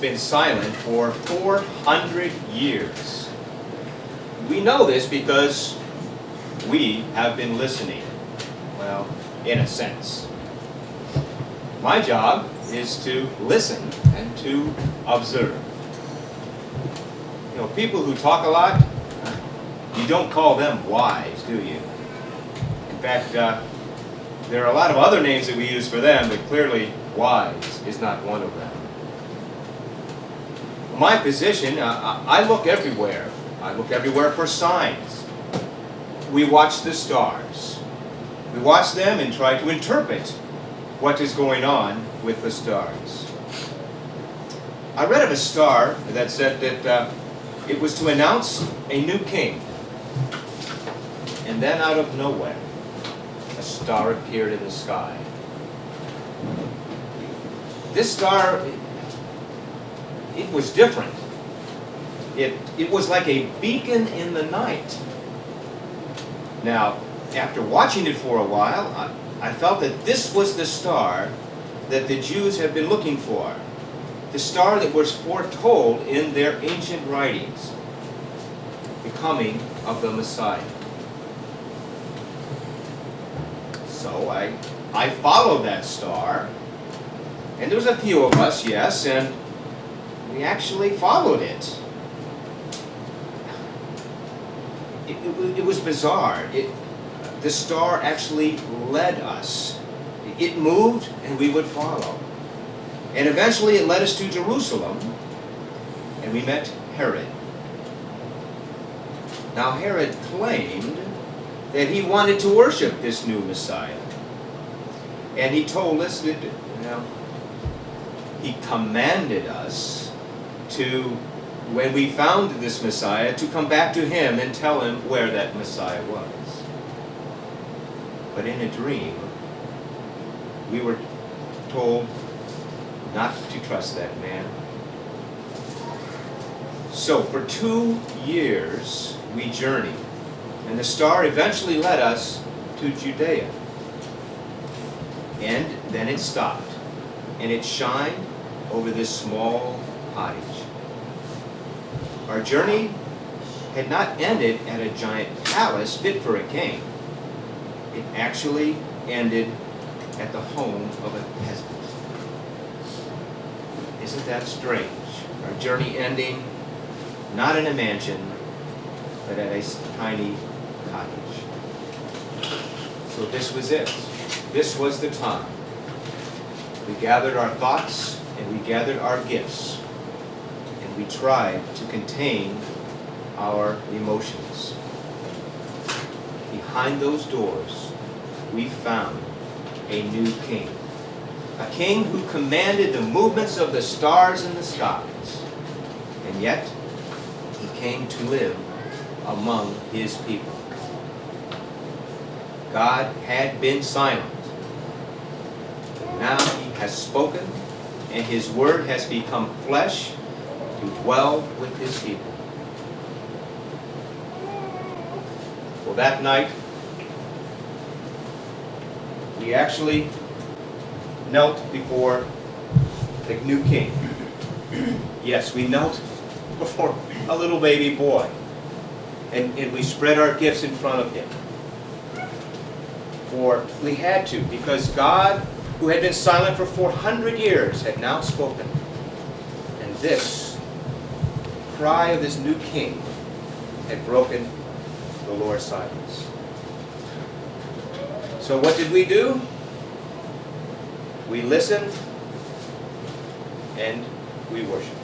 been silent for 400 years. We know this because we have been listening. Well, in a sense. My job is to listen and to observe. You know, people who talk a lot, you don't call them wise, do you? In fact, there are a lot of other names that we use for them, but clearly wise is not one of them. My position, I look everywhere. I look everywhere for signs. We watch the stars. We watch them and try to interpret what is going on with the stars. I read of a star that said that it was to announce a new king. And then out of nowhere, a star appeared in the sky. This star, it was different. It was like a beacon in the night. Now, after watching it for a while, I felt that this was the star that the Jews have been looking for. The star that was foretold in their ancient writings. The coming of the Messiah. So I followed that star. And there was a few of us, yes, and we actually followed it. It was bizarre. The star actually led us. It moved and we would follow. And eventually it led us to Jerusalem and we met Herod. Now Herod claimed that he wanted to worship this new Messiah. And he told us that, he commanded us to, when we found this Messiah, to come back to him and tell him where that Messiah was. But in a dream, we were told not to trust that man. So for 2 years, we journeyed. And the star eventually led us to Judea. And then it stopped. And it shined over this small cottage. Our journey had not ended at a giant palace fit for a king. It actually ended at the home of a peasant. Isn't that strange? Our journey ending not in a mansion, but at a tiny cottage. So this was it. This was the time. We gathered our thoughts and we gathered our gifts and we tried to contain our emotions. Behind those doors, we found a new king. A king who commanded the movements of the stars in the skies. And yet, he came to live among his people. God had been silent. Now he has spoken, and his word has become flesh to dwell with his people. Well, that night, we actually knelt before the new king. Yes, we knelt before a little baby boy. And we spread our gifts in front of him. For we had to, because God, who had been silent for 400 years, had now spoken. And this cry of this new king had broken the Lord's silence. So what did we do? We listened and we worshiped.